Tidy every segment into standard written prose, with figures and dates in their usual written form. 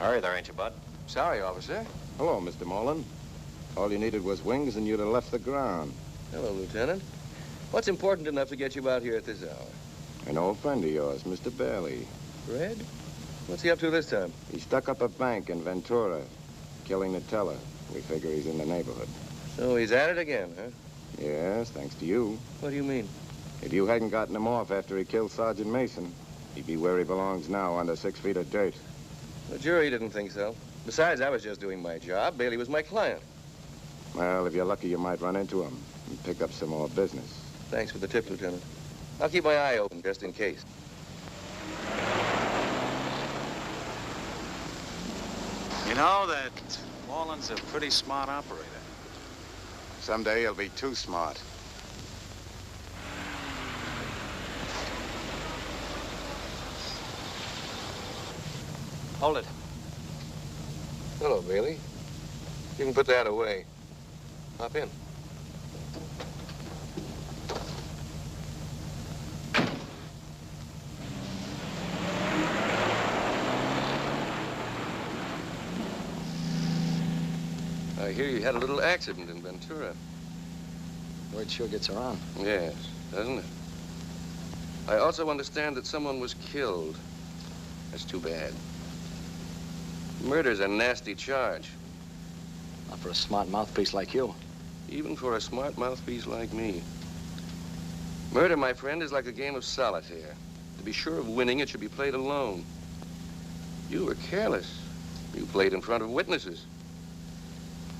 Hurry there, ain't you, Bud? Sorry, officer. Hello, Mr. Mullen. All you needed was wings and you'd have left the ground. Hello, Lieutenant. What's important enough to get you out here at this hour? An old friend of yours, Mr. Bailey. Red? What's he up to this time? He stuck up a bank in Ventura, killing the teller. We figure he's in the neighborhood. So he's at it again, huh? Yes, thanks to you. What do you mean? If you hadn't gotten him off after he killed Sergeant Mason, he'd be where he belongs now, under 6 feet of dirt. The jury didn't think so. Besides, I was just doing my job. Bailey was my client. Well, if you're lucky, you might run into him and pick up some more business. Thanks for the tip, Lieutenant. I'll keep my eye open just in case. You know that Wallen's a pretty smart operator. Someday he'll be too smart. Hold it. Hello, Bailey. You can put that away. Hop in. I hear you had a little accident in Ventura. Word sure gets around. Yes, doesn't it? I also understand that someone was killed. That's too bad. Murder's a nasty charge. Not for a smart mouthpiece like you. Even for a smart mouthpiece like me. Murder, my friend, is like a game of solitaire. To be sure of winning, it should be played alone. You were careless. You played in front of witnesses.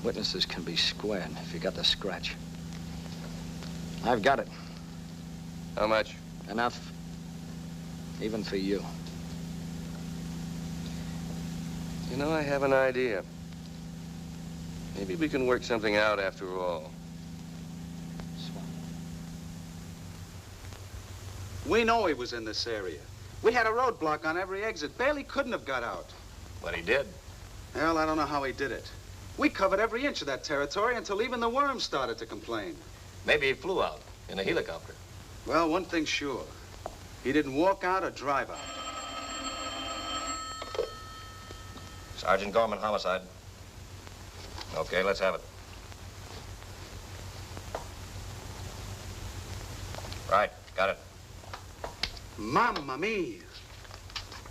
Witnesses can be squared if you got the scratch. I've got it. How much? Enough. Even for you. You know, I have an idea. Maybe we can work something out after all. Swell. We know he was in this area. We had a roadblock on every exit. Bailey couldn't have got out. But he did. Well, I don't know how he did it. We covered every inch of that territory until even the worms started to complain. Maybe he flew out in a helicopter. Well, one thing's sure. He didn't walk out or drive out. Sergeant Gorman, homicide. Okay, let's have it. Right, got it. Mamma mia.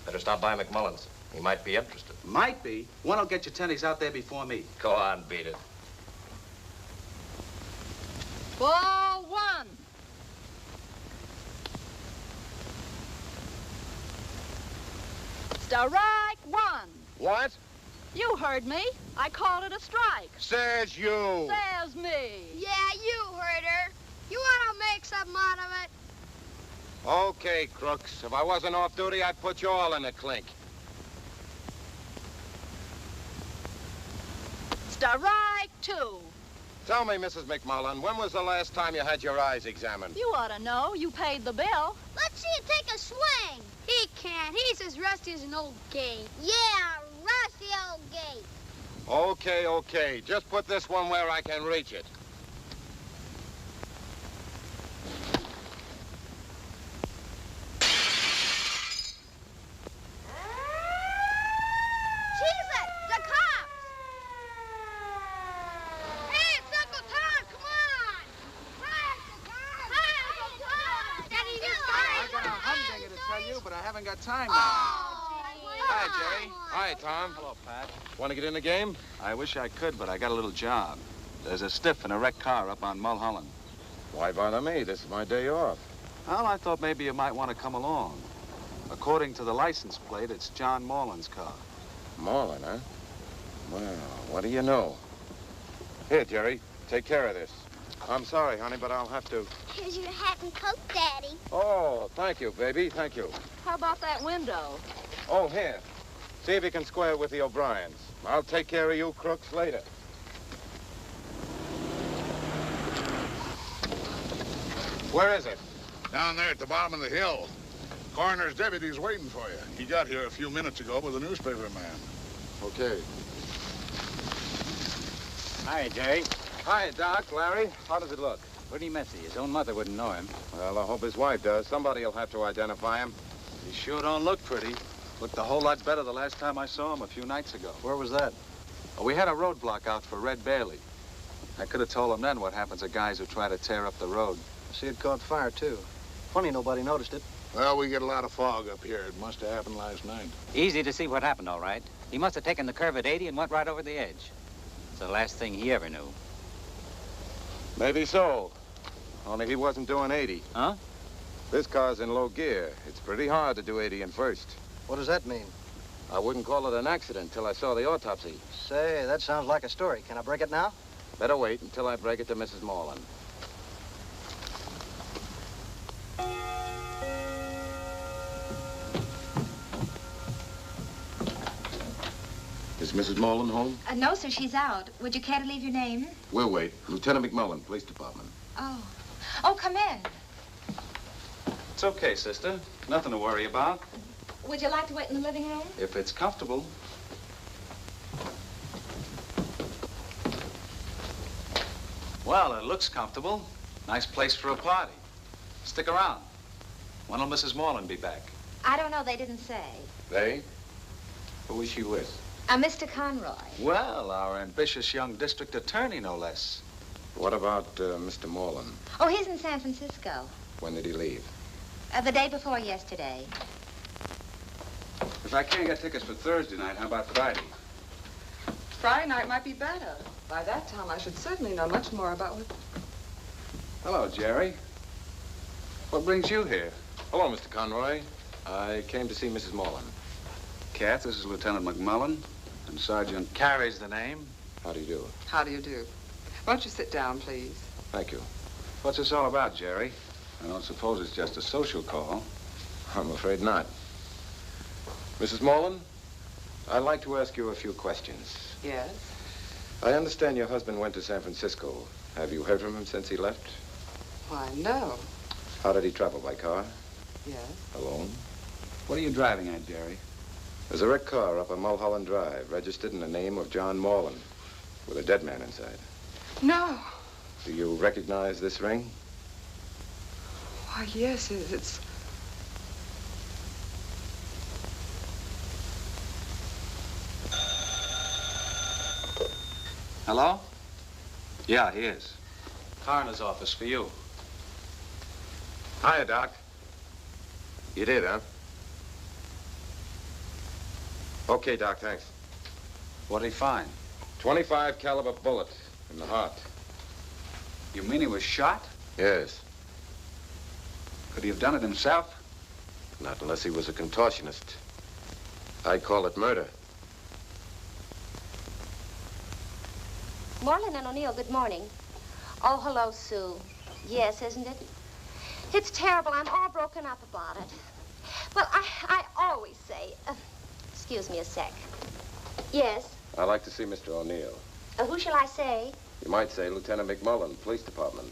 Better stop by McMullen's. He might be interested. Might be. One will get your tennies out there before me. Go on, beat it. Ball one. Strike one. What? You heard me. I called it a strike. Says you. Says me. Yeah, you heard her. You want to make something out of it? Okay, crooks. If I wasn't off duty, I'd put you all in a clink. Strike two. Tell me, Mrs. McMullen, when was the last time you had your eyes examined? You ought to know. You paid the bill. Let's see you take a swing. He can't. He's as rusty as an old gate. Yeah, rusty old gate. Okay, okay. Just put this one where I can reach it. Got time now. Hi, Jerry. Hi, Tom. Hello, Pat. Want to get in the game? I wish I could, but I got a little job. There's a stiff in a wrecked car up on Mulholland. Why bother me? This is my day off. Well, I thought maybe you might want to come along. According to the license plate, it's John Moreland's car. Moreland, huh? Well, what do you know? Here, Jerry, take care of this. I'm sorry, honey, but I'll have to. Here's your hat and coat, Daddy. Oh, thank you, baby. Thank you. How about that window? Oh, here. See if you can square with the O'Briens. I'll take care of you crooks later. Where is it? Down there at the bottom of the hill. Coroner's deputy's waiting for you. He got here a few minutes ago with a newspaper man. Okay. Hi, Jerry. Hi, Doc. Larry. How does it look? Pretty messy. His own mother wouldn't know him. Well, I hope his wife does. Somebody will have to identify him. He sure don't look pretty. Looked a whole lot better the last time I saw him a few nights ago. Where was that? Oh, we had a roadblock out for Red Bailey. I could have told him then what happens to guys who try to tear up the road. See, it caught fire, too. Funny nobody noticed it. Well, we get a lot of fog up here. It must have happened last night. Easy to see what happened, all right. He must have taken the curve at 80 and went right over the edge. It's the last thing he ever knew. Maybe so. Only he wasn't doing 80. Huh? This car's in low gear. It's pretty hard to do 80 in first. What does that mean? I wouldn't call it an accident till I saw the autopsy. Say, that sounds like a story. Can I break it now? Better wait until I break it to Mrs. Morland. Is Mrs. Morland home? No, sir, she's out. Would you care to leave your name? We'll wait. Lieutenant McMullen, Police Department. Oh. Oh, come in. It's okay, sister. Nothing to worry about. Would you like to wait in the living room? If it's comfortable. Well, it looks comfortable. Nice place for a party. Stick around. When'll Mrs. Morland be back? I don't know. They didn't say. They? Who is she with? Mr. Conroy. Well, our ambitious young district attorney, no less. What about Mr. Morland? Oh, he's in San Francisco. When did he leave? The day before yesterday. If I can't get tickets for Thursday night, how about Friday? Friday night might be better. By that time, I should certainly know much more about what... Hello, Jerry. What brings you here? Hello, Mr. Conroy. I came to see Mrs. Morland. Kath, this is Lieutenant McMullen, and Sergeant Carey's the name. How do you do? How do you do? Why don't you sit down, please? Thank you. What's this all about, Jerry? I don't suppose it's just a social call. I'm afraid not. Mrs. Morland, I'd like to ask you a few questions. Yes? I understand your husband went to San Francisco. Have you heard from him since he left? Why, no. How did he travel, by car? Yes? Alone? What are you driving at, Jerry? There's a wrecked car up on Mulholland Drive, registered in the name of John Morland, with a dead man inside. No. Do you recognize this ring? Why, yes, it's... Hello? Yeah, he is. Coroner's office for you. Hiya, Doc. You did, huh? Okay, Doc, thanks. What'd he find? .25 caliber bullet in the heart. You mean he was shot? Yes. Could he have done it himself? Not unless he was a contortionist. I'd call it murder. Morland and O'Neill, good morning. Oh, hello, Sue. Yes, isn't it? It's terrible. I'm all broken up about it. Well, I always say... excuse me a sec. Yes? I'd like to see Mr. O'Neill. Who shall I say? You might say Lieutenant McMullen, Police Department.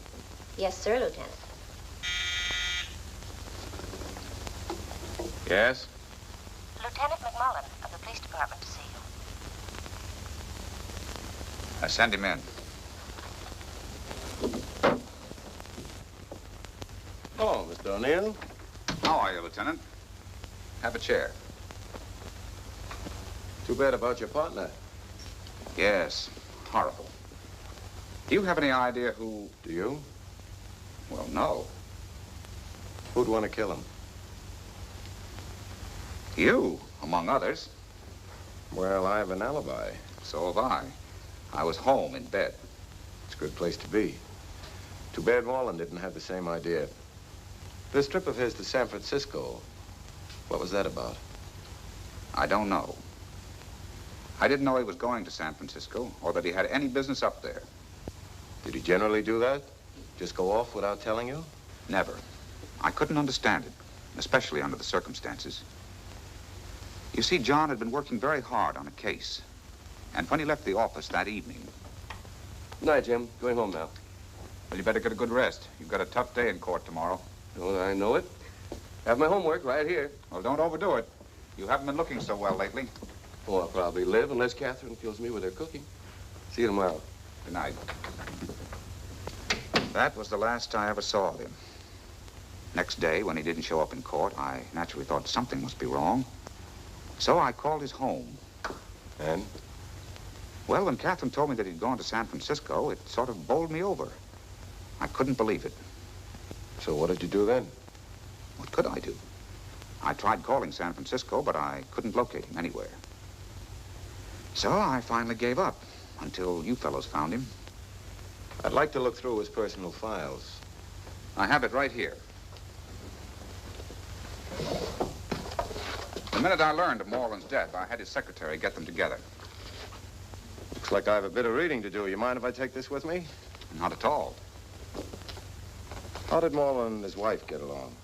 Yes, sir, Lieutenant. Yes? Lieutenant McMullen of the Police Department to see you. Send him in. Hello, Mr. O'Neill. How are you, Lieutenant? Have a chair. Too bad about your partner. Yes, horrible. Do you have any idea who... Do you? Well, no. Who'd want to kill him? You, among others. Well, I have an alibi. So have I. I was home in bed. It's a good place to be. Too bad Morland didn't have the same idea. This trip of his to San Francisco, what was that about? I don't know. I didn't know he was going to San Francisco or that he had any business up there. Did he generally do that? Just go off without telling you? Never. I couldn't understand it, especially under the circumstances. You see, John had been working very hard on a case. And when he left the office that evening... Good night, Jim. Going home now. Well, you better get a good rest. You've got a tough day in court tomorrow. Oh, I know it. Have my homework right here. Well, don't overdo it. You haven't been looking so well lately. Oh, I'll probably live unless Catherine kills me with her cooking. See you tomorrow. Good night. That was the last I ever saw of him. Next day, when he didn't show up in court, I naturally thought something must be wrong. So I called his home. And? Well, when Catherine told me that he'd gone to San Francisco, it sort of bowled me over. I couldn't believe it. So what did you do then? What could I do? I tried calling San Francisco, but I couldn't locate him anywhere. So I finally gave up until you fellows found him. I'd like to look through his personal files. I have it right here. The minute I learned of Moreland's death, I had his secretary get them together. Looks like I have a bit of reading to do. You mind if I take this with me? Not at all. How did Moreland and his wife get along?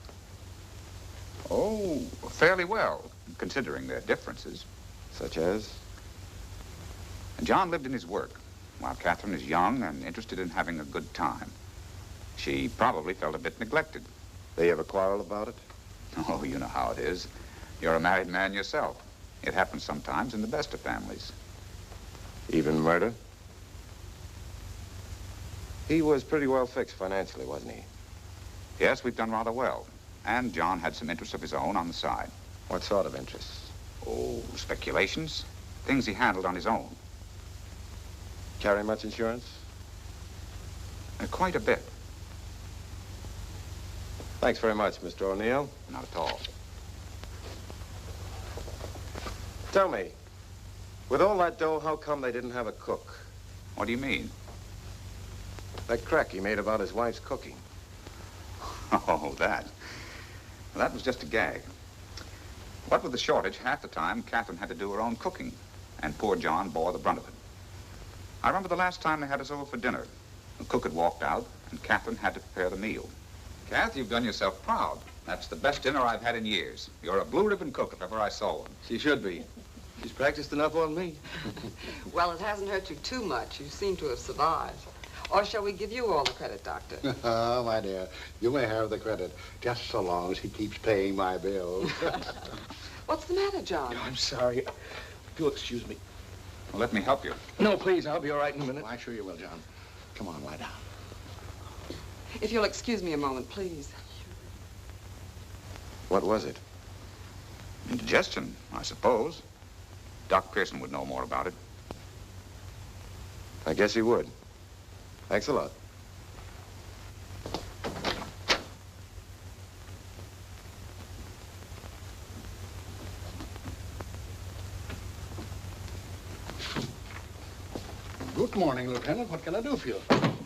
Oh, fairly well, considering their differences. Such as? John lived in his work, while Catherine is young and interested in having a good time. She probably felt a bit neglected. They ever quarrel about it? Oh, you know how it is. You're a married man yourself. It happens sometimes in the best of families. Even murder? He was pretty well fixed financially, wasn't he? Yes, we've done rather well. And John had some interests of his own on the side. What sort of interests? Oh, speculations. Things he handled on his own. Carry much insurance? Quite a bit. Thanks very much, Mr. O'Neill. Not at all. Tell me, with all that dough, how come they didn't have a cook? What do you mean? That crack he made about his wife's cooking. Oh, that. Well, that was just a gag. What with the shortage, half the time, Catherine had to do her own cooking, and poor John bore the brunt of it. I remember the last time they had us over for dinner. The cook had walked out, and Catherine had to prepare the meal. Kath, you've done yourself proud. That's the best dinner I've had in years. You're a blue ribbon cook if ever I saw one. She should be. She's practiced enough on me. Well, it hasn't hurt you too much. You seem to have survived. Or shall we give you all the credit, Doctor? Oh, my dear, you may have the credit, just so long as he keeps paying my bills. What's the matter, John? I'm sorry. If you'll excuse me. Well, let me help you. No, please, I'll be all right in a minute. Well, I'm sure you will, John. Come on, lie down. If you'll excuse me a moment, please. What was it? Indigestion, I suppose. Doc Pearson would know more about it. I guess he would. Thanks a lot. Good morning, Lieutenant. What can I do for you?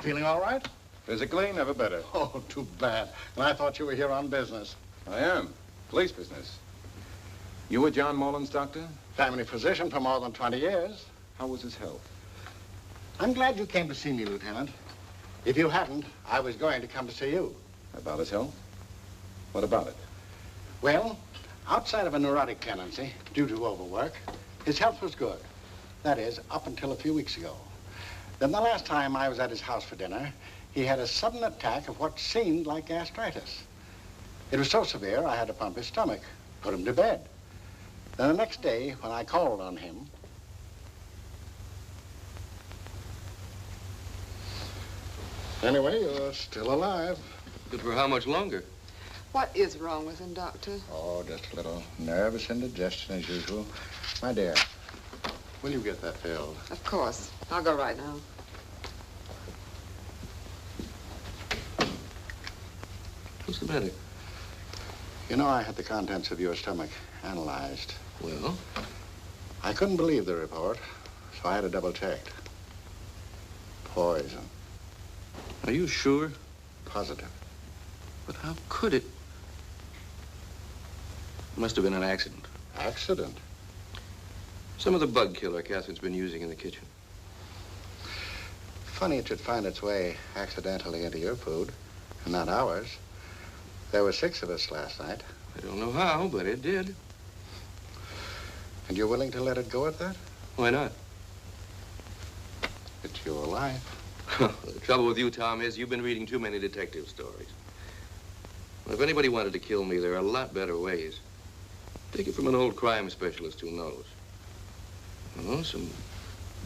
Feeling all right? Physically, never better. Oh, too bad. And I thought you were here on business. I am. Police business. You were John Moreland's doctor? Family physician for more than 20 years. How was his health? I'm glad you came to see me, Lieutenant. If you hadn't, I was going to come to see you. About his health? What about it? Well, outside of a neurotic tendency, due to overwork, his health was good. That is, up until a few weeks ago. Then the last time I was at his house for dinner, he had a sudden attack of what seemed like gastritis. It was so severe, I had to pump his stomach, put him to bed. Then the next day, when I called on him, anyway, you're still alive. Good for how much longer? What is wrong with him, Doctor? Oh, just a little nervous indigestion as usual. My dear, will you get that filled? Of course. I'll go right now. What's the matter? You know, I had the contents of your stomach analyzed. Well? I couldn't believe the report, so I had it double-checked. Poison. Are you sure? Positive. But how could it? Must have been an accident. Accident? Some of the bug killer Catherine's been using in the kitchen. Funny it should find its way accidentally into your food, and not ours. There were 6 of us last night. I don't know how, but it did. And you're willing to let it go at that? Why not? It's your life. The trouble with you, Tom, is you've been reading too many detective stories. If anybody wanted to kill me, there are a lot better ways. Take it from an old crime specialist who knows. Well, some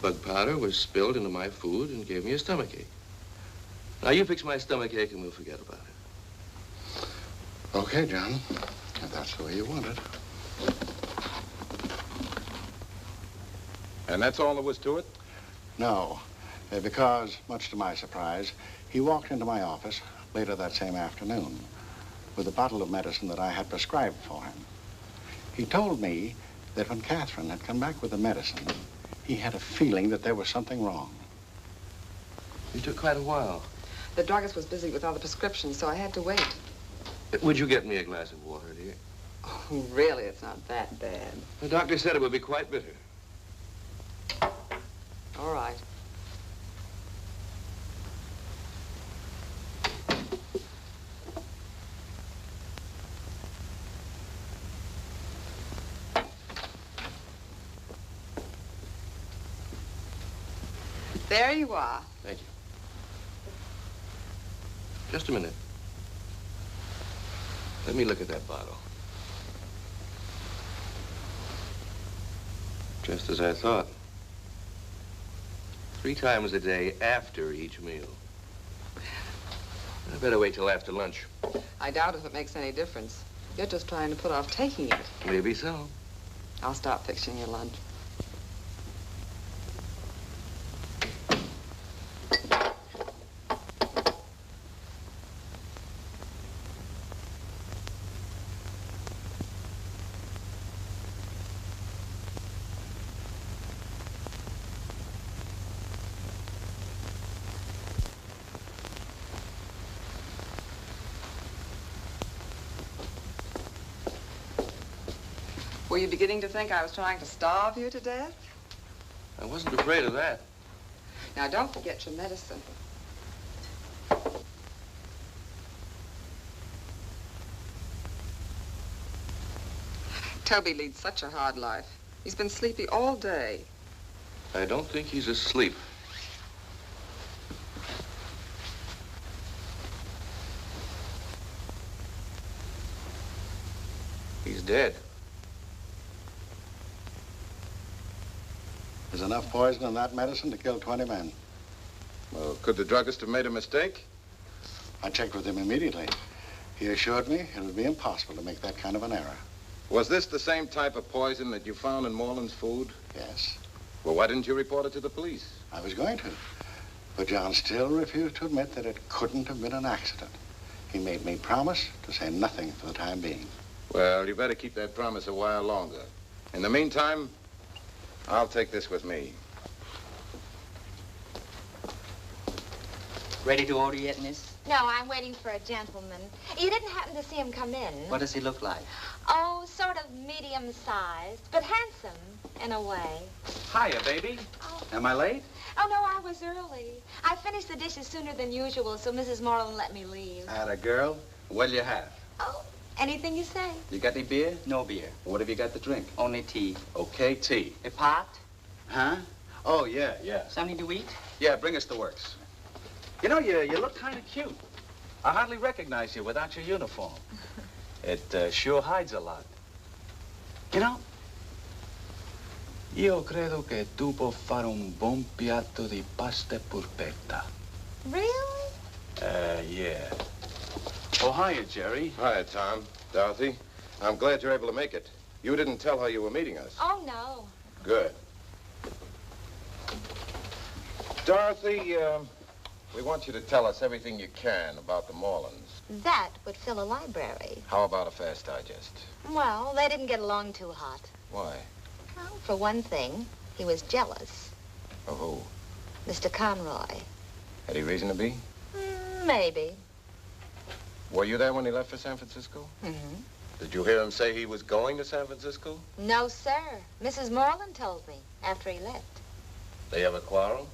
bug powder was spilled into my food and gave me a stomachache. Now, you fix my stomachache and we'll forget about it. Okay, John. If that's the way you want it. And that's all there was to it? No, because, much to my surprise, he walked into my office later that same afternoon with a bottle of medicine that I had prescribed for him. He told me that when Catherine had come back with the medicine, he had a feeling that there was something wrong. It took quite a while. The druggist was busy with other prescriptions, so I had to wait. Would you get me a glass of water, dear? Oh, really, it's not that bad. The doctor said it would be quite bitter. All right. There you are. Thank you. Just a minute. Let me look at that bottle. Just as I thought. 3 times a day after each meal. I better wait till after lunch. I doubt if it makes any difference. You're just trying to put off taking it. Maybe so. I'll stop fixing your lunch. Were you beginning to think I was trying to starve you to death? I wasn't afraid of that. Now, don't forget your medicine. Toby leads such a hard life. He's been sleepy all day. I don't think he's asleep. He's dead. There's enough poison in that medicine to kill 20 men. Well, could the druggist have made a mistake? I checked with him immediately. He assured me it would be impossible to make that kind of an error. Was this the same type of poison that you found in Moreland's food? Yes. Well, why didn't you report it to the police? I was going to. But John still refused to admit that it couldn't have been an accident. He made me promise to say nothing for the time being. Well, you better keep that promise a while longer. In the meantime, I'll take this with me. Ready to order yet, miss? No, I'm waiting for a gentleman. You didn't happen to see him come in? What does he look like? Oh, sort of medium-sized, but handsome in a way. Hiya, baby. Oh. Am I late? Oh, no, I was early. I finished the dishes sooner than usual, so Mrs. Moreland let me leave. Atta girl. What'll you have? Oh, anything you say. You got any beer? No beer. What have you got to drink? Only tea. Okay, tea. A pot? Huh? Oh, yeah. Something to eat? Yeah, bring us the works. You know, you look kind of cute. I hardly recognize you without your uniform. It sure hides a lot. You know, io credo che tu puoi fare un buon piatto di pasta purpetta. Really? Yeah. Oh, hiya, Jerry. Hi, Tom. Dorothy, I'm glad you're able to make it. You didn't tell her you were meeting us. Oh, no. Good. Dorothy, we want you to tell us everything you can about the Morelands. That would fill a library. How about a fast digest? Well, they didn't get along too hot. Why? Well, for one thing, he was jealous. Of who? Mr. Conroy. Had he reason to be? Maybe. Were you there when he left for San Francisco? Mm-hmm. Did you hear him say he was going to San Francisco? No, sir. Mrs. Moreland told me after he left. They ever quarrel?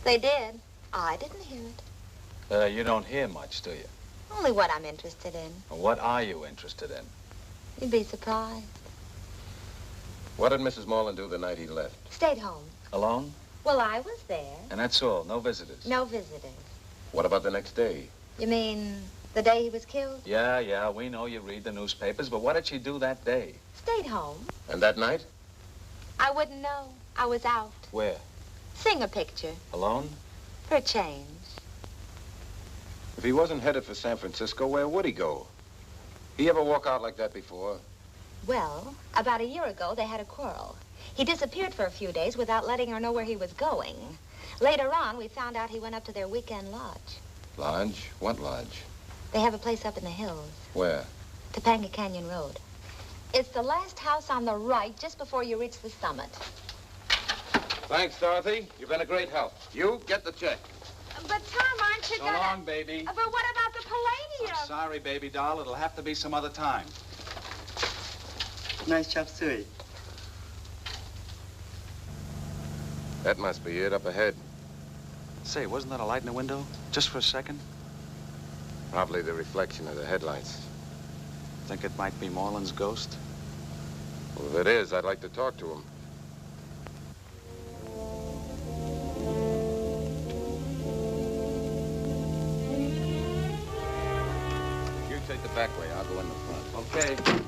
They did. I didn't hear it. You don't hear much, do you? Only what I'm interested in. What are you interested in? You'd be surprised. What did Mrs. Moreland do the night he left? Stayed home. Alone? Well, I was there. And that's all? No visitors? No visitors. What about the next day? You mean The day he was killed? Yeah, we know you read the newspapers, but what did she do that day? Stayed home. And that night? I wouldn't know. I was out. Where? Sing a picture. Alone? For a change. If he wasn't headed for San Francisco, where would he go? He ever walk out like that before? Well, about a year ago, they had a quarrel. He disappeared for a few days without letting her know where he was going. Later on, we found out he went up to their weekend lodge. Lodge? What lodge? They have a place up in the hills. Where? Topanga Canyon Road. It's the last house on the right, just before you reach the summit. Thanks, Dorothy. You've been a great help. You get the check. But, Tom, aren't you So gonna... long, baby. But what about the Palladium? I'm sorry, baby doll. It'll have to be some other time. Nice chop suey. That must be it up ahead. Say, wasn't that a light in the window? Just for a second? Probably the reflection of the headlights. Think it might be Moreland's ghost? Well, if it is, I'd like to talk to him. You take the back way. I'll go in the front. Okay.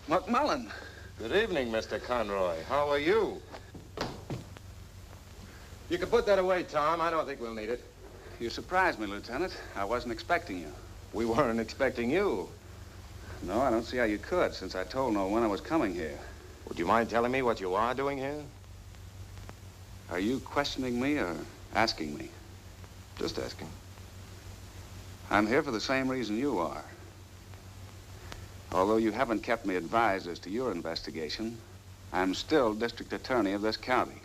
McMullen. Good evening, Mr. Conroy. How are you? You can put that away, Tom. I don't think we'll need it. You surprised me, Lieutenant. I wasn't expecting you. We weren't expecting you. No, I don't see how you could, since I told no one I was coming here. Would you mind telling me what you are doing here? Are you questioning me or asking me? Just asking. I'm here for the same reason you are. Although you haven't kept me advised as to your investigation, I'm still district attorney of this county.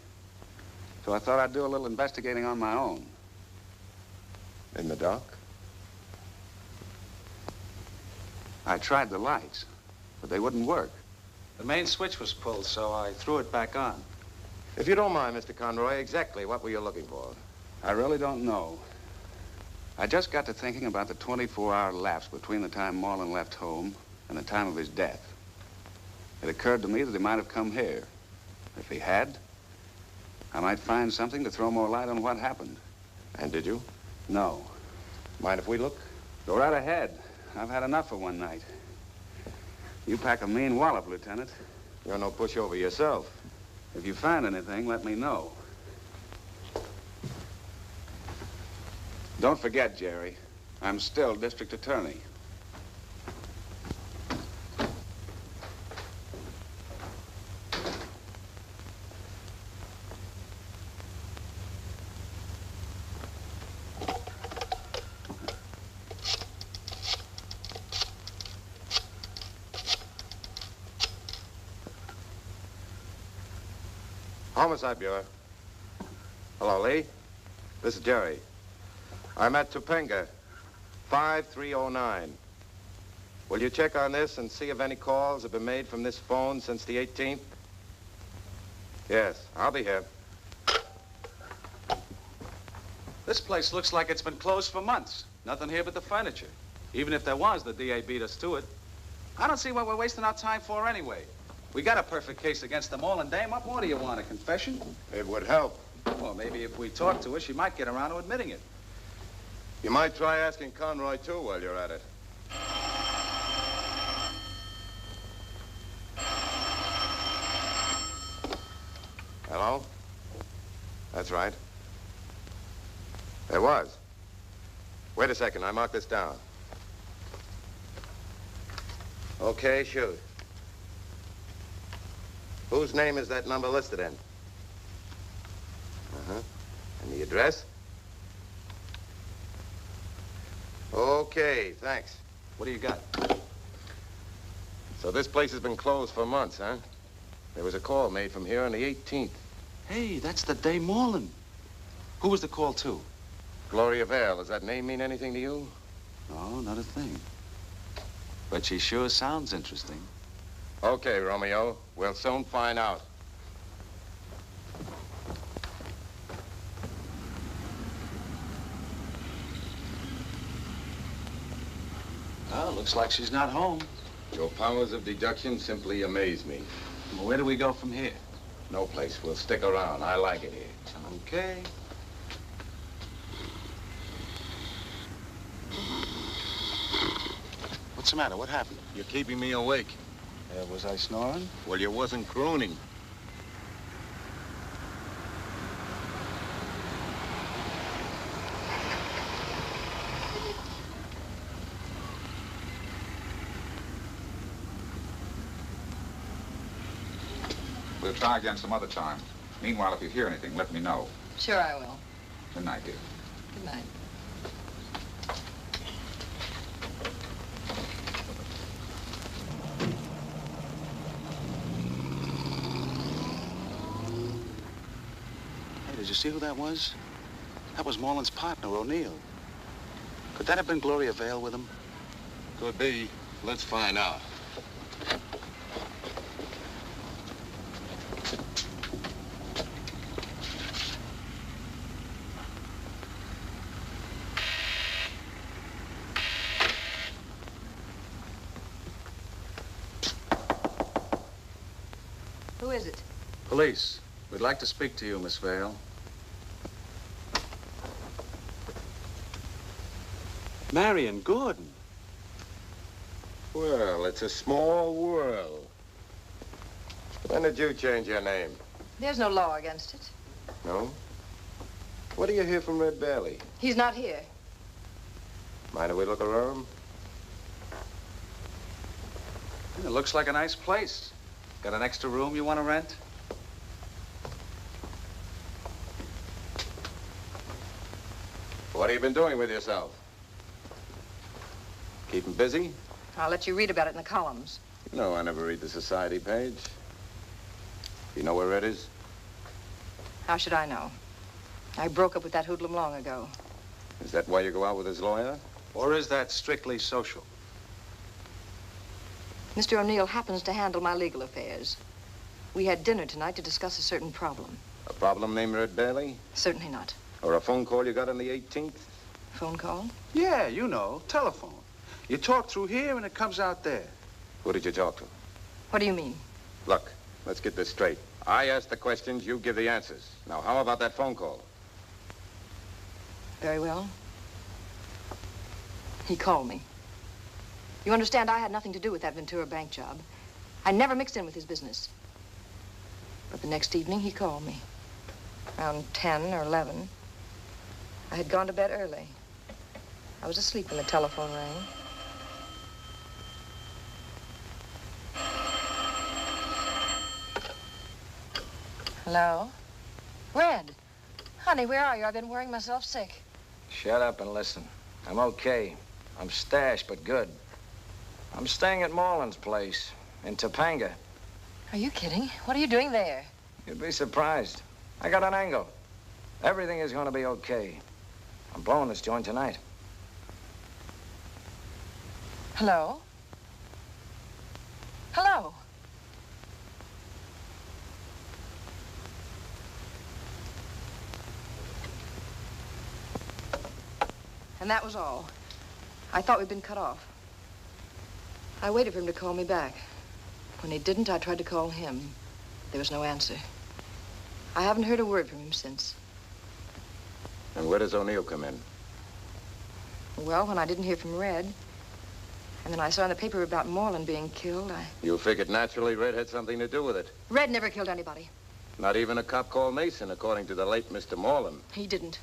So I thought I'd do a little investigating on my own. In the dark? I tried the lights, but they wouldn't work. The main switch was pulled, so I threw it back on. If you don't mind, Mr. Conroy, exactly what were you looking for? I really don't know. I just got to thinking about the 24-hour lapse between the time Moreland left home and the time of his death. It occurred to me that he might have come here. If he had, I might find something to throw more light on what happened. And did you? No. Mind if we look? Go right ahead. I've had enough for one night. You pack a mean wallop, Lieutenant. You're no pushover yourself. If you find anything, let me know. Don't forget, Jerry, I'm still district attorney. Homicide Bureau. Hello, Lee. This is Jerry. I'm at Topanga, 5309. Will you check on this and see if any calls have been made from this phone since the 18th? Yes, I'll be here. This place looks like it's been closed for months. Nothing here but the furniture. Even if there was, the DA beat us to it. I don't see what we're wasting our time for anyway. We got a perfect case against the Moreland dame. What more do you want, a confession? It would help. Well, maybe if we talk to her, she might get around to admitting it. You might try asking Conroy, too, while you're at it. Hello? That's right. There was. Wait a second, I marked this down. Okay, shoot. Whose name is that number listed in? Uh-huh. And the address? Okay, thanks. What do you got? So this place has been closed for months, huh? There was a call made from here on the 18th. Hey, that's the day Moreland. Who was the call to? Gloria Vale. Does that name mean anything to you? No, not a thing. But she sure sounds interesting. Okay, Romeo. We'll soon find out. Well, looks like she's not home. Your powers of deduction simply amaze me. Well, where do we go from here? No place. We'll stick around. I like it here. Okay. What's the matter? What happened? You're keeping me awake. Was I snoring? Well, you wasn't crooning. We'll try again some other time. Meanwhile, if you hear anything, let me know. Sure I will. Good night, dear. Good night. Hey, did you see who that was? That was Moreland's partner, O'Neill. Could that have been Gloria Vale with him? Could be. Let's find out. Who is it? Police. We'd like to speak to you, Miss Vale. Marion Gordon. Well, it's a small world. When did you change your name? There's no law against it. No? What do you hear from Red Bailey? He's not here. Mind if we look around? It looks like a nice place. Got an extra room you want to rent? What have you been doing with yourself? Keeping busy? I'll let you read about it in the columns. No, I never read the society page. You know where Red is? How should I know? I broke up with that hoodlum long ago. Is that why you go out with his lawyer? Or is that strictly social? Mr. O'Neill happens to handle my legal affairs. We had dinner tonight to discuss a certain problem. A problem named Red Bailey? Certainly not. Or a phone call you got on the 18th? Phone call? Yeah, you know, telephone. You talk through here and it comes out there. Who did you talk to? What do you mean? Look, let's get this straight. I ask the questions, you give the answers. Now, how about that phone call? Very well. He called me. You understand, I had nothing to do with that Ventura bank job. I never mixed in with his business. But the next evening, he called me. Around 10 or 11. I had gone to bed early. I was asleep when the telephone rang. Hello? Red. Honey, where are you? I've been worrying myself sick. Shut up and listen. I'm okay. I'm stashed, but good. I'm staying at Moreland's place in Topanga. Are you kidding? What are you doing there? You'd be surprised. I got an angle. Everything is going to be okay. I'm blowing this joint tonight. Hello? Hello? And that was all. I thought we'd been cut off. I waited for him to call me back. When he didn't, I tried to call him. There was no answer. I haven't heard a word from him since. And where does O'Neill come in? Well, when I didn't hear from Red, and then I saw in the paper about Moreland being killed, You figured naturally Red had something to do with it. Red never killed anybody. Not even a cop called Mason, according to the late Mr. Moreland. He didn't.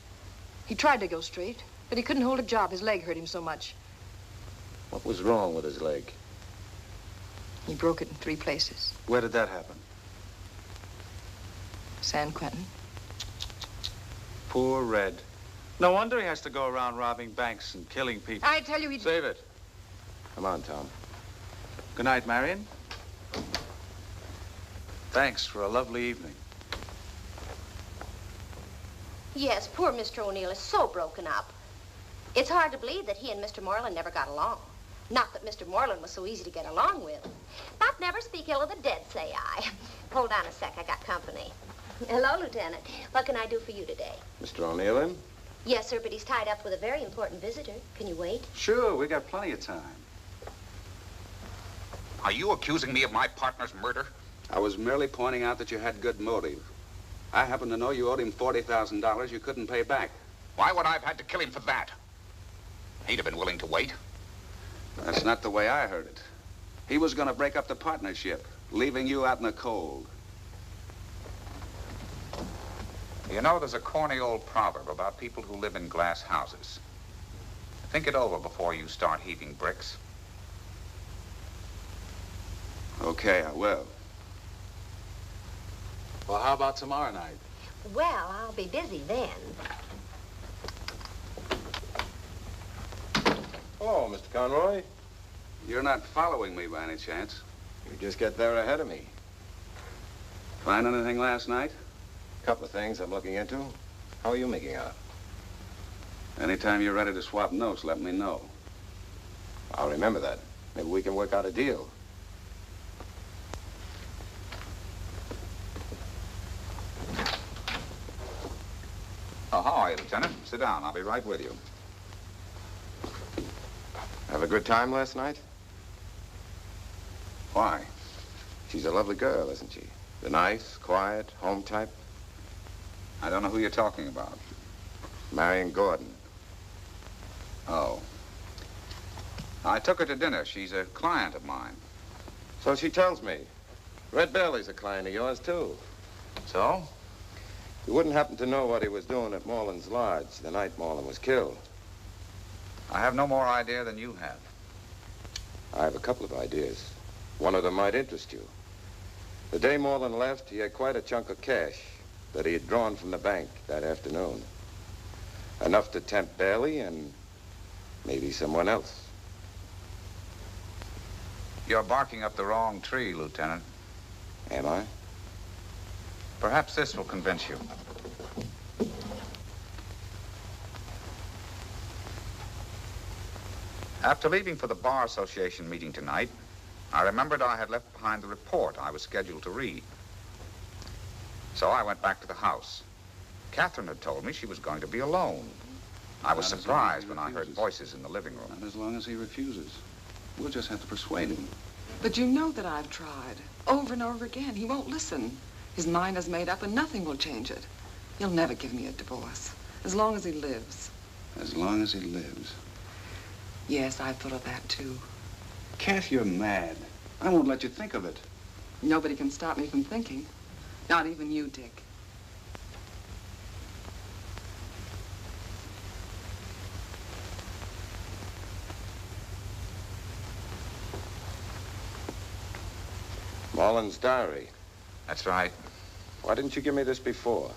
He tried to go straight, but he couldn't hold a job. His leg hurt him so much. What was wrong with his leg? He broke it in 3 places. Where did that happen? San Quentin. Poor Red. No wonder he has to go around robbing banks and killing people. I tell you, he... Save it. Come on, Tom. Good night, Marion. Thanks for a lovely evening. Yes, poor Mr. O'Neill is so broken up. It's hard to believe that he and Mr. Moreland never got along. Not that Mr. Moreland was so easy to get along with. But never speak ill of the dead, say I. Hold on a sec, I got company. Hello, Lieutenant. What can I do for you today? Mr. O'Neill in? Yes, sir, but he's tied up with a very important visitor. Can you wait? Sure, we got plenty of time. Are you accusing me of my partner's murder? I was merely pointing out that you had good motive. I happen to know you owed him $40,000 you couldn't pay back. Why would I have had to kill him for that? He'd have been willing to wait. That's not the way I heard it. He was going to break up the partnership, leaving you out in the cold. You know, there's a corny old proverb about people who live in glass houses. Think it over before you start heaving bricks. Okay, I will. Well, how about tomorrow night? Well, I'll be busy then. Hello, Mr. Conroy. You're not following me by any chance? You just get there ahead of me. Find anything last night? A couple of things I'm looking into. How are you making out? Anytime you're ready to swap notes, let me know. I'll remember that. Maybe we can work out a deal. Oh, how are you, Lieutenant? Sit down. I'll be right with you. Have a good time last night? Why? She's a lovely girl, isn't she? The nice, quiet, home type. I don't know who you're talking about. Marion Gordon. Oh. I took her to dinner. She's a client of mine. So she tells me. Red Bailey's a client of yours, too. So? You wouldn't happen to know what he was doing at Moreland's lodge the night Moreland was killed? I have no more idea than you have. I have a couple of ideas. One of them might interest you. The day Moreland left, he had quite a chunk of cash that he had drawn from the bank that afternoon. Enough to tempt Bailey and maybe someone else. You're barking up the wrong tree, Lieutenant. Am I? Perhaps this will convince you. After leaving for the Bar Association meeting tonight, I remembered I had left behind the report I was scheduled to read. So I went back to the house. Catherine had told me she was going to be alone. I was surprised when I heard voices in the living room. Not as long as he refuses. We'll just have to persuade him. But you know that I've tried. Over and over again. He won't listen. His mind is made up and nothing will change it. He'll never give me a divorce. As long as he lives. As long as he lives. Yes, I thought of that, too. Kath, you're mad. I won't let you think of it. Nobody can stop me from thinking. Not even you, Dick. Moreland's diary. That's right. Why didn't you give me this before?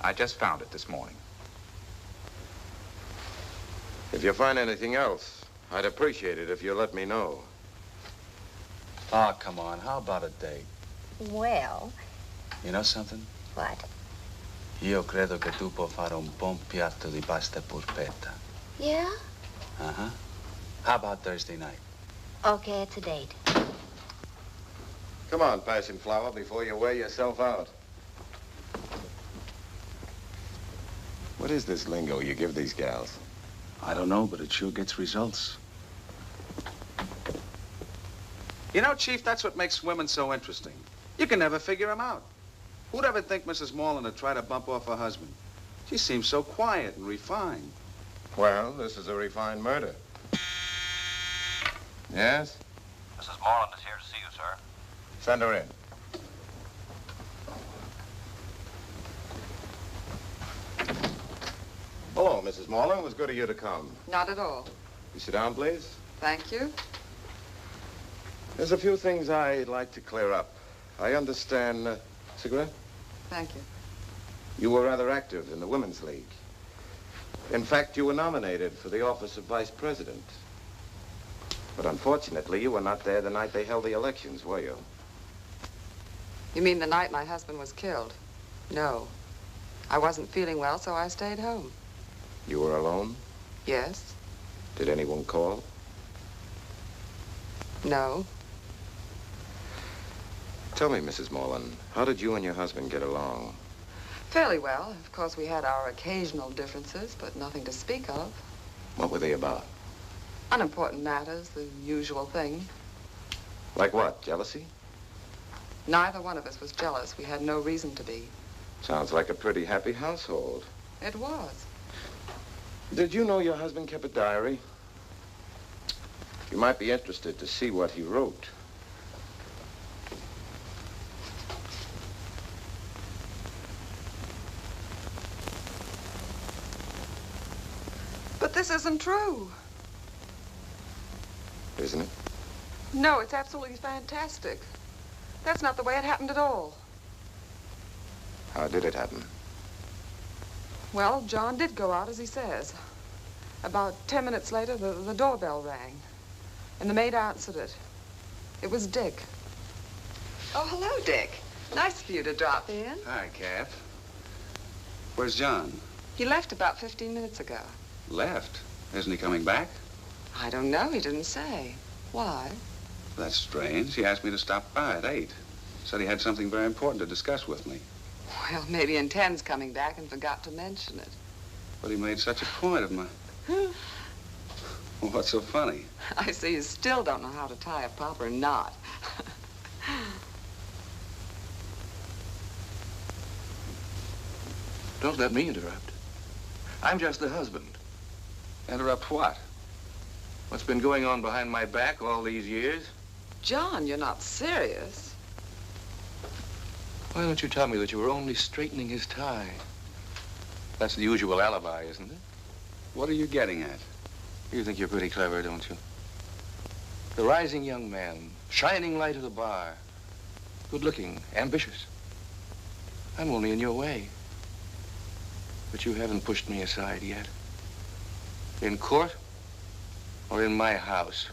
I just found it this morning. If you find anything else, I'd appreciate it if you let me know. Oh, come on. How about a date? Well, You know something? what? Io credo che tu puoi fare un buon piatto di pasta polpetta. Yeah? Uh-huh. How about Thursday night? Okay, it's a date. Come on, Passion Flower, before you wear yourself out. What is this lingo you give these gals? I don't know, but it sure gets results. You know, Chief, that's what makes women so interesting. You can never figure them out. Who'd ever think Mrs. Moreland would try to bump off her husband? She seems so quiet and refined. Well, this is a refined murder. Yes? Mrs. Moreland is here to see you, sir. Send her in. Hello, Mrs. Moreland. It was good of you to come. Not at all. You sit down, please. Thank you. There's a few things I'd like to clear up. I understand... cigarette? Thank you. You were rather active in the Women's League. In fact, you were nominated for the office of Vice President. But unfortunately, you were not there the night they held the elections, were you? You mean the night my husband was killed? No. I wasn't feeling well, so I stayed home. You were alone? Yes. Did anyone call? No. Tell me, Mrs. Moreland, how did you and your husband get along? Fairly well. Of course, we had our occasional differences, but nothing to speak of. What were they about? Unimportant matters, the usual thing. Like what, jealousy? Neither one of us was jealous. We had no reason to be. Sounds like a pretty happy household. It was. Did you know your husband kept a diary? You might be interested to see what he wrote. But this isn't true. Isn't it? No, it's absolutely fantastic. That's not the way it happened at all. How did it happen? Well, John did go out, as he says. About 10 minutes later, the doorbell rang, and the maid answered it. It was Dick. Oh, hello, Dick. Nice of you to drop in. Hi, Kath. Where's John? He left about 15 minutes ago. Left? Isn't he coming back? I don't know. He didn't say. Why? That's strange. He asked me to stop by at 8. Said he had something very important to discuss with me. Well, maybe he intends coming back and forgot to mention it. But he made such a point of my... Well, what's so funny? I see you still don't know how to tie a proper knot. Don't let me interrupt. I'm just the husband. Interrupt what? What's been going on behind my back all these years? John, you're not serious. Why don't you tell me that you were only straightening his tie? That's the usual alibi, isn't it? What are you getting at? You think you're pretty clever, don't you? The rising young man, shining light of the bar, good-looking, ambitious. I'm only in your way. But you haven't pushed me aside yet. In court or in my house,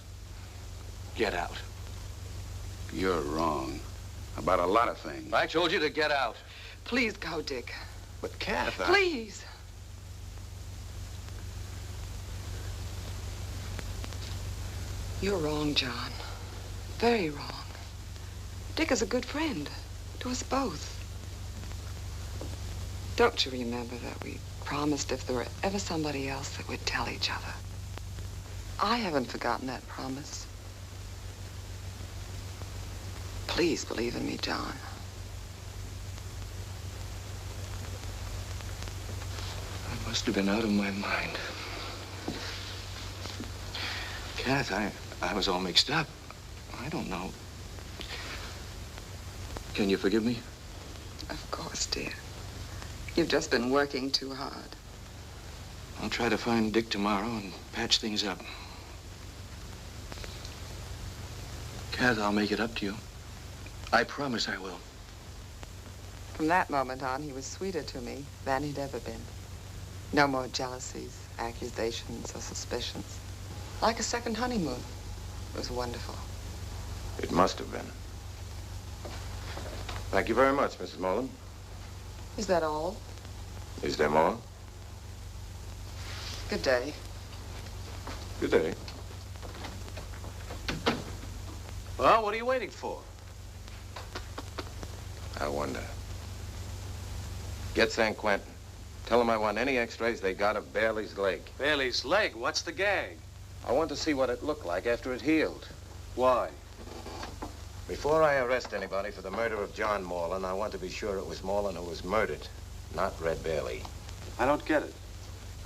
get out. You're wrong. About a lot of things. I told you to get out. Please go, Dick. But Kath, Please. You're wrong, John. Very wrong. Dick is a good friend to us both. Don't you remember that we promised if there were ever somebody else that we'd tell each other? I haven't forgotten that promise. Please believe in me, John. I must have been out of my mind. Kath, I was all mixed up. I don't know. Can you forgive me? Of course, dear. You've just been working too hard. I'll try to find Dick tomorrow and patch things up. Kath, I'll make it up to you. I promise I will. From that moment on, he was sweeter to me than he'd ever been. No more jealousies, accusations, or suspicions. Like a second honeymoon. It was wonderful. It must have been. Thank you very much, Mrs. Moreland. Is that all? Is there more? Good day. Good day. Well, what are you waiting for? I wonder. Get San Quentin. Tell them I want any x-rays they got of Bailey's leg. Bailey's leg? What's the gag? I want to see what it looked like after it healed. Why? Before I arrest anybody for the murder of John Moreland, I want to be sure it was Moreland who was murdered, not Red Bailey. I don't get it.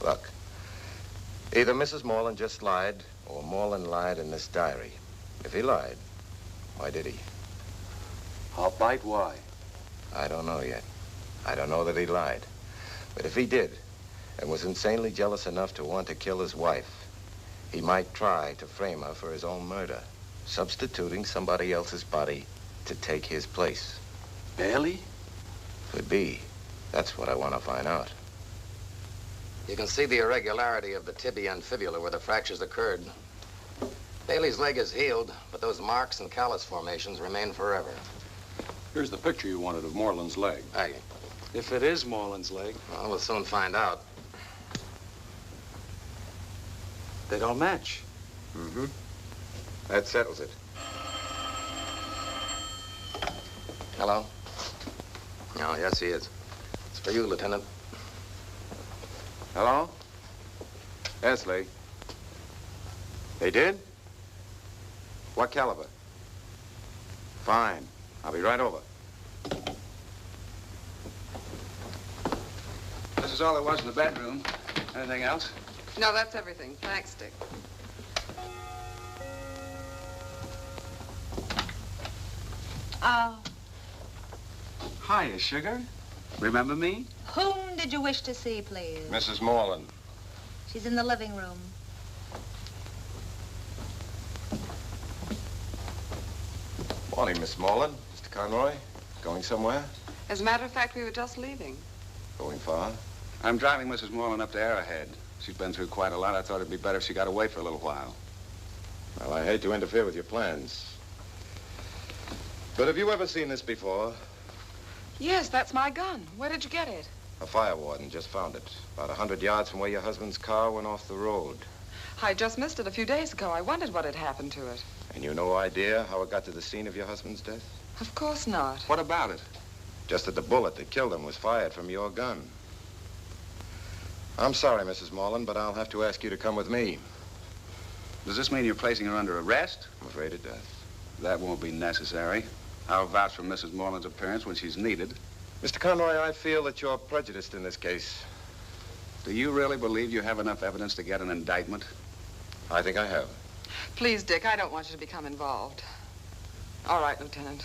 Look, either Mrs. Moreland just lied, or Moreland lied in this diary. If he lied, why did he? I'll bite why. I don't know yet. I don't know that he lied. But if he did, and was insanely jealous enough to want to kill his wife, he might try to frame her for his own murder, substituting somebody else's body to take his place. Bailey? Could be. That's what I want to find out. You can see the irregularity of the tibia and fibula where the fractures occurred. Bailey's leg is healed, but those marks and callus formations remain forever. Here's the picture you wanted of Moreland's leg. If it is Moreland's leg. Well, we'll soon find out. They don't match. Mm-hmm. That settles it. Hello? Oh, yes, he is. It's for you, Lieutenant. Hello? Yes, Lee. They did? What caliber? Fine. I'll be right over. This is all there was in the bedroom. Anything else? No, that's everything. Thanks, Dick. Hiya, sugar. Remember me? Whom did you wish to see, please? Mrs. Moreland. She's in the living room. Morning, Miss Moreland. Mr. Conroy. Going somewhere? As a matter of fact, we were just leaving. Going far? I'm driving Mrs. Moreland up to Arrowhead. She's been through quite a lot. I thought it'd be better if she got away for a little while. Well, I hate to interfere with your plans. But have you ever seen this before? Yes, that's my gun. Where did you get it? A fire warden just found it. About 100 yards from where your husband's car went off the road. I just missed it a few days ago. I wondered what had happened to it. And you no idea how it got to the scene of your husband's death? Of course not. What about it? Just that the bullet that killed him was fired from your gun. I'm sorry, Mrs. Moreland, but I'll have to ask you to come with me. Does this mean you're placing her under arrest? I'm afraid it does. That won't be necessary. I'll vouch for Mrs. Moreland's appearance when she's needed. Mr. Conroy, I feel that you're prejudiced in this case. Do you really believe you have enough evidence to get an indictment? I think I have. Please, Dick, I don't want you to become involved. All right, Lieutenant.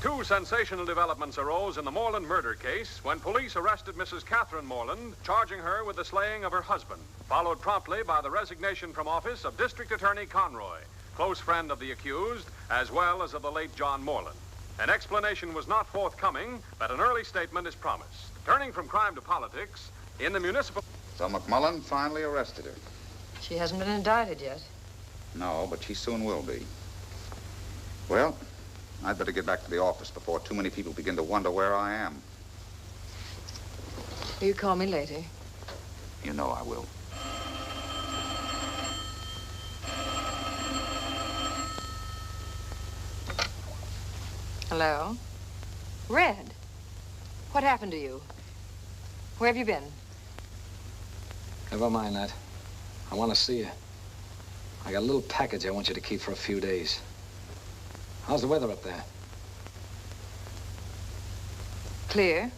Two sensational developments arose in the Moreland murder case when police arrested Mrs. Catherine Moreland, charging her with the slaying of her husband, followed promptly by the resignation from office of District Attorney Conroy, close friend of the accused, as well as of the late John Moreland. An explanation was not forthcoming, but an early statement is promised. Turning from crime to politics, in the municipal... So McMullen finally arrested her. She hasn't been indicted yet. No, but she soon will be. Well, I'd better get back to the office before too many people begin to wonder where I am. Will you call me later? You know I will. Hello? Red, what happened to you? Where have you been? Never mind that. I want to see you. I got a little package I want you to keep for a few days. How's the weather up there? Clear.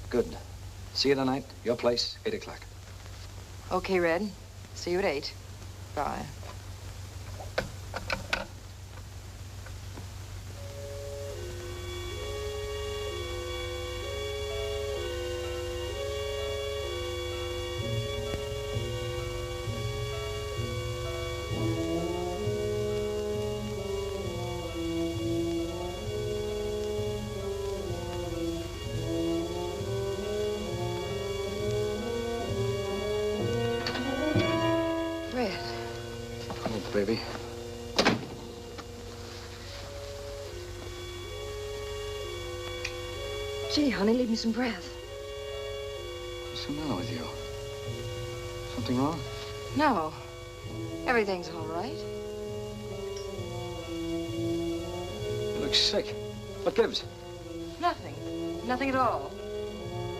Good. See you tonight. Your place, 8 o'clock. Okay, Red. See you at 8. Bye. Baby. Gee, honey, leave me some breath. What's the matter with you? Something wrong? No. Everything's all right. You look sick. What gives? Nothing. Nothing at all.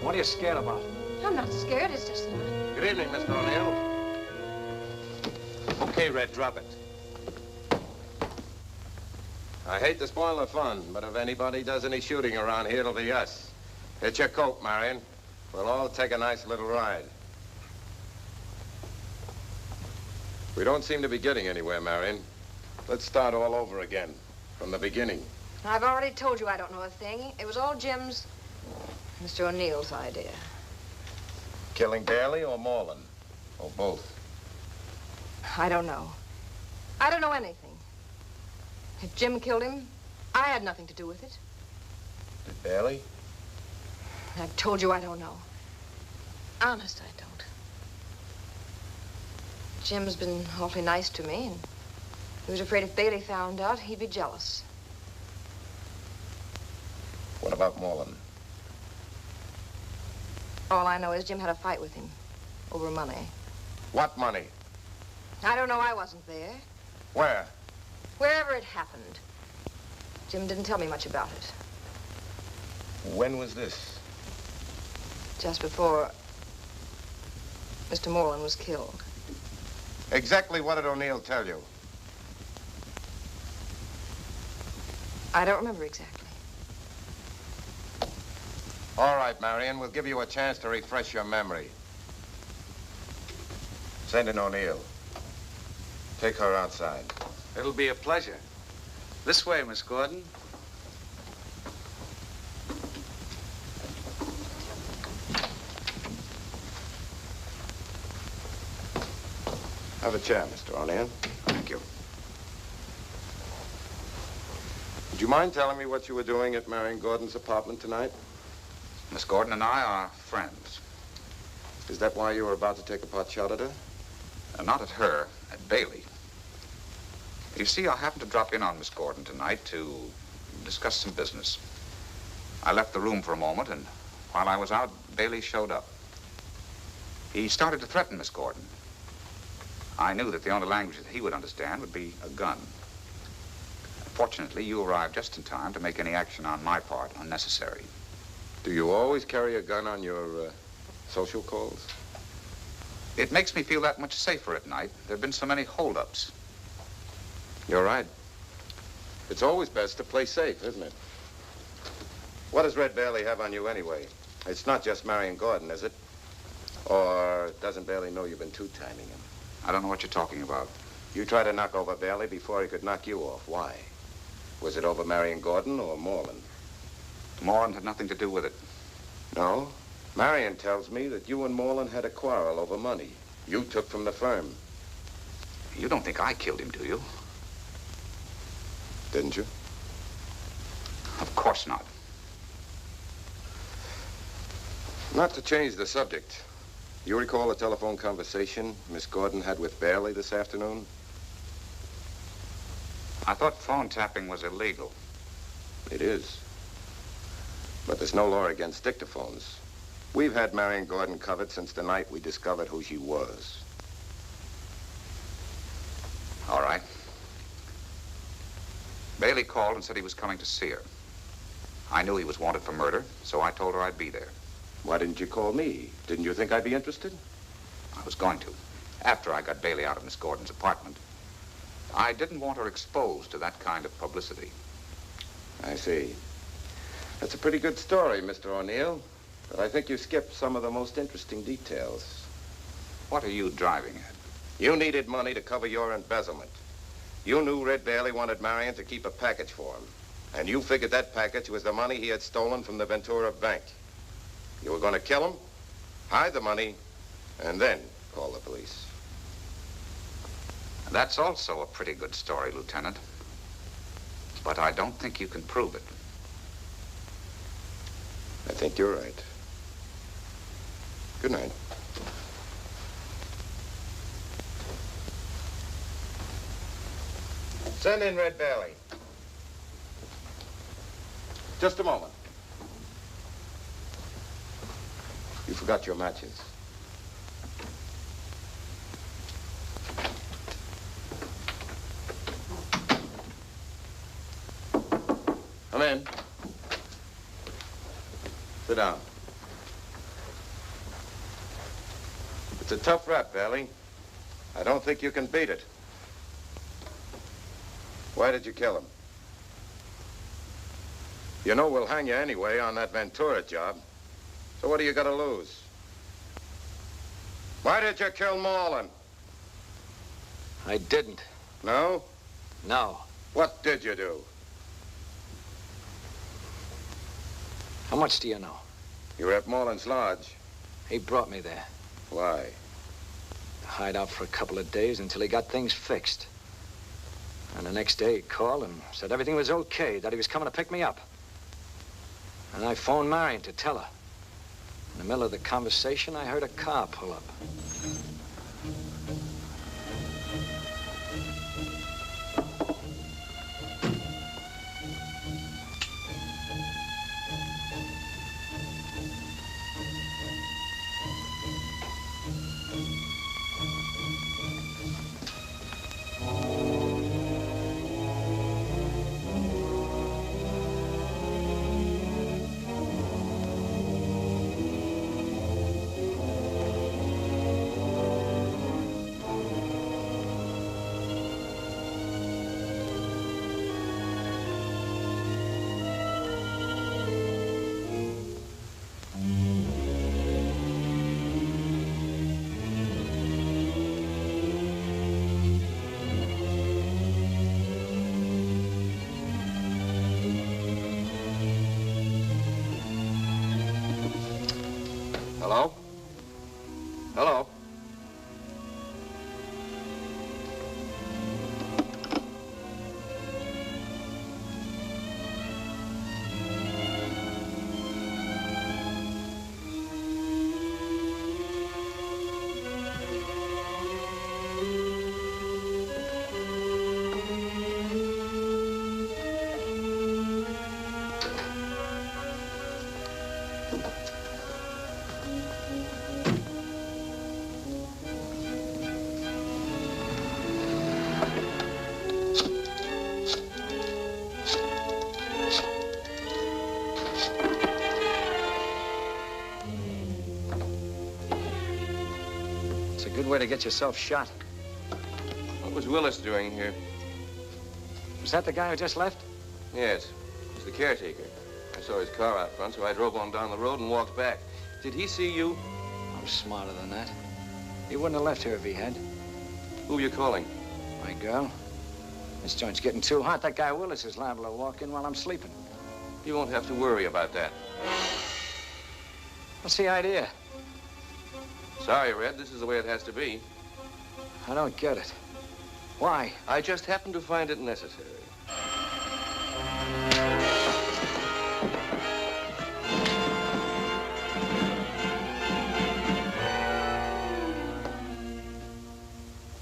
What are you scared about? I'm not scared. It's just that Good evening, Mr. O'Neill. Okay, Red, drop it. I hate to spoil the fun, but if anybody does any shooting around here, it'll be us. Hit your coat, Marion. We'll all take a nice little ride. We don't seem to be getting anywhere, Marion. Let's start all over again, from the beginning. I've already told you I don't know a thing. It was all Jim's, Mr. O'Neill's idea. Killing Daly or Moreland? Or both? I don't know. I don't know anything. If Jim killed him, I had nothing to do with it. Did Daly? I've told you I don't know. Honest, I don't. Jim's been awfully nice to me, and he was afraid if Bailey found out, he'd be jealous. What about Moreland? All I know is Jim had a fight with him over money. What money? I don't know. I wasn't there. Where? Wherever it happened. Jim didn't tell me much about it. When was this? Just before Mr. Moreland was killed. Exactly what did O'Neill tell you? I don't remember exactly. All right, Marion, we'll give you a chance to refresh your memory. Send in O'Neill. Take her outside. It'll be a pleasure. This way, Miss Gordon. Have a chair, Mr. O'Neill. Thank you. Would you mind telling me what you were doing at Marion Gordon's apartment tonight? Miss Gordon and I are friends. Is that why you were about to take a pot shot at her? Not at her, at Bailey. You see, I happened to drop in on Miss Gordon tonight to discuss some business. I left the room for a moment, and while I was out, Bailey showed up. He started to threaten Miss Gordon. I knew that the only language that he would understand would be a gun. Fortunately, you arrived just in time to make any action on my part unnecessary. Do you always carry a gun on your social calls? It makes me feel that much safer at night. There have been so many holdups. You're right. It's always best to play safe, isn't it? What does Red Bailey have on you anyway? It's not just Marion Gordon, is it? Or doesn't Bailey know you've been two-timing him? I don't know what you're talking about. You tried to knock over Bailey before he could knock you off. Why? Was it over Marion Gordon or Moreland? Moreland had nothing to do with it. No? Marion tells me that you and Moreland had a quarrel over money you took from the firm. You don't think I killed him, do you? Didn't you? Of course not. Not to change the subject. You recall a telephone conversation Miss Gordon had with Bailey this afternoon? I thought phone tapping was illegal. It is. But there's no law against dictaphones. We've had Marion Gordon covered since the night we discovered who she was. All right. Bailey called and said he was coming to see her. I knew he was wanted for murder, so I told her I'd be there. Why didn't you call me? Didn't you think I'd be interested? I was going to, after I got Bailey out of Miss Gordon's apartment. I didn't want her exposed to that kind of publicity. I see. That's a pretty good story, Mr. O'Neill. But I think you skipped some of the most interesting details. What are you driving at? You needed money to cover your embezzlement. You knew Red Bailey wanted Marion to keep a package for him. And you figured that package was the money he had stolen from the Ventura Bank. You were going to kill him, hide the money, and then call the police. That's also a pretty good story, Lieutenant. But I don't think you can prove it. I think you're right. Good night. Send in Red Bailey. Just a moment. You forgot your matches. Come in. Sit down. It's a tough rap, Bailey. I don't think you can beat it. Why did you kill him? You know we'll hang you anyway on that Ventura job. So what do you got to lose? Why did you kill Moreland? I didn't. No? No. What did you do? How much do you know? You were at Moreland's lodge. He brought me there. Why? To hide out for a couple of days until he got things fixed. And the next day he called and said everything was okay, that he was coming to pick me up. And I phoned Marion to tell her. In the middle of the conversation, I heard a car pull up. way to get yourself shot. What was Willis doing here? Was that the guy who just left? Yes, he's the caretaker. I saw his car out front, so I drove on down the road and walked back. Did he see you? I'm smarter than that. He wouldn't have left here if he had. Who are you calling? My girl. This joint's getting too hot. That guy Willis is liable to walk in while I'm sleeping. You won't have to worry about that. What's the idea? Sorry, Red. This is the way it has to be. I don't get it. Why? I just happen to find it necessary.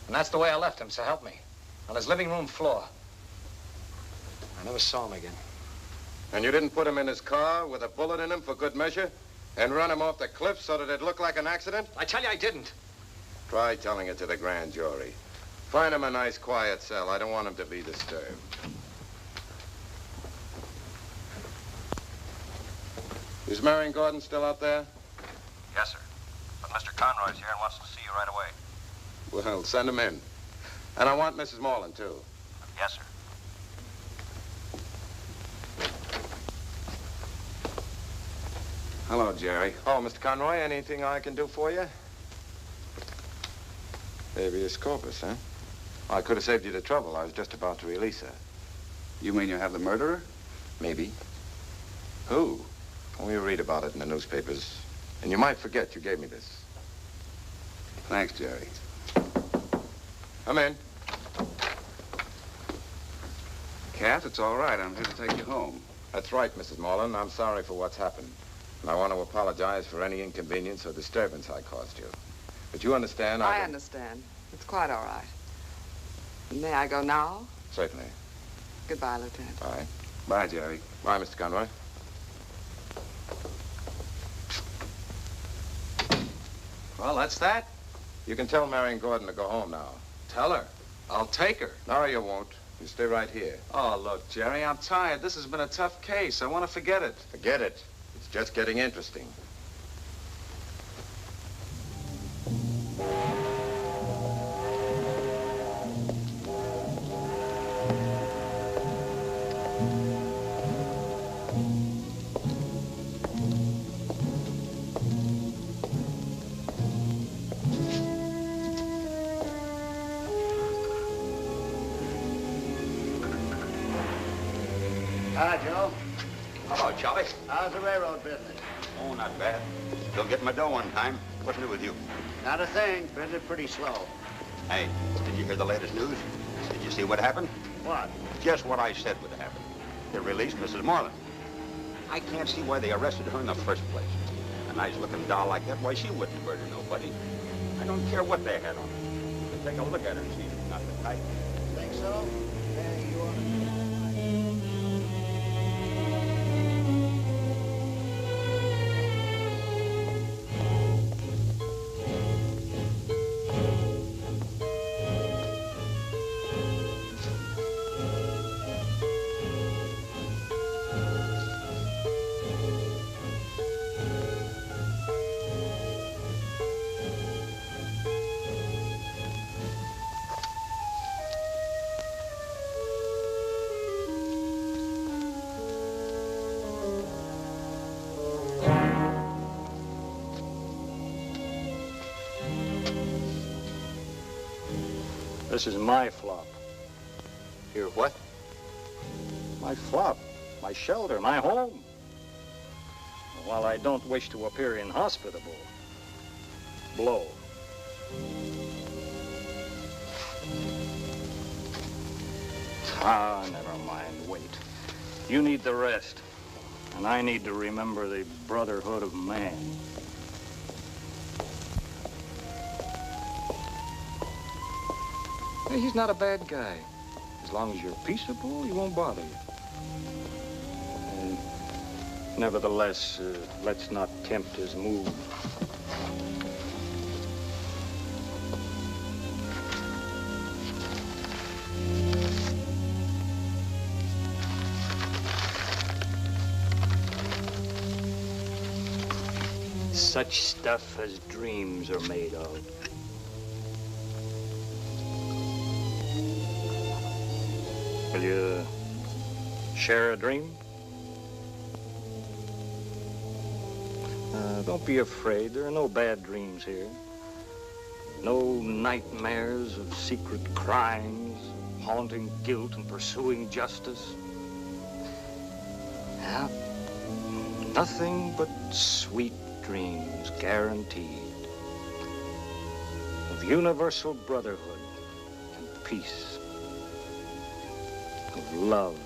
And that's the way I left him, so help me. On his living room floor. I never saw him again. And you didn't put him in his car with a bullet in him for good measure? And run him off the cliff so that it looked like an accident? I tell you I didn't. Try telling it to the grand jury. Find him a nice, quiet cell. I don't want him to be disturbed. Is Marion Gordon still out there? Yes, sir. But Mr. Conroy's here and wants to see you right away. Well, send him in. And I want Mrs. Morland, too. Yes, sir. Hello, Jerry. Oh, Mr. Conroy, anything I can do for you? Habeas corpus, huh? I could have saved you the trouble. I was just about to release her. You mean you have the murderer? Maybe. Who? Well, you read about it in the newspapers. And you might forget you gave me this. Thanks, Jerry. Come in. Kath, it's all right. I'm here to take you home. That's right, Mrs. Morland. I'm sorry for what's happened. And I want to apologize for any inconvenience or disturbance I caused you. But you understand, I understand. It's quite all right. May I go now? Certainly. Goodbye, Lieutenant. Bye. Bye, Jerry. Bye, Mr. Conroy. Well, that's that. You can tell Marion Gordon to go home now. Tell her. I'll take her. No, you won't. You stay right here. Oh, look, Jerry, I'm tired. This has been a tough case. I want to forget it. Forget it. It's just getting interesting. Hi, Joe. Hello, Charlie. How's the railroad business? Oh, not bad. Still getting my dough on time. What's new with you? Not a thing. Business pretty slow. Hey, did you hear the latest news? Did you see what happened? What? Just what I said would happen. They released Mrs. Morland. I can't see why they arrested her in the first place. A nice-looking doll like that, why she wouldn't murder nobody. I don't care what they had on her. You take a look at her and see she's not the type. Think so? Hey, you want to... This is my flop. Your what? My flop. My shelter. My home. While I don't wish to appear inhospitable, blow. Ah, never mind. Wait. You need the rest. And I need to remember the brotherhood of man. Hey, he's not a bad guy. As long as you're peaceable, he won't bother you. Nevertheless, let's not tempt his move. Such stuff as dreams are made of. Will you share a dream? Don't be afraid. There are no bad dreams here. No nightmares of secret crimes, haunting guilt and pursuing justice. Yeah, nothing but sweet dreams, guaranteed, of universal brotherhood and peace, of love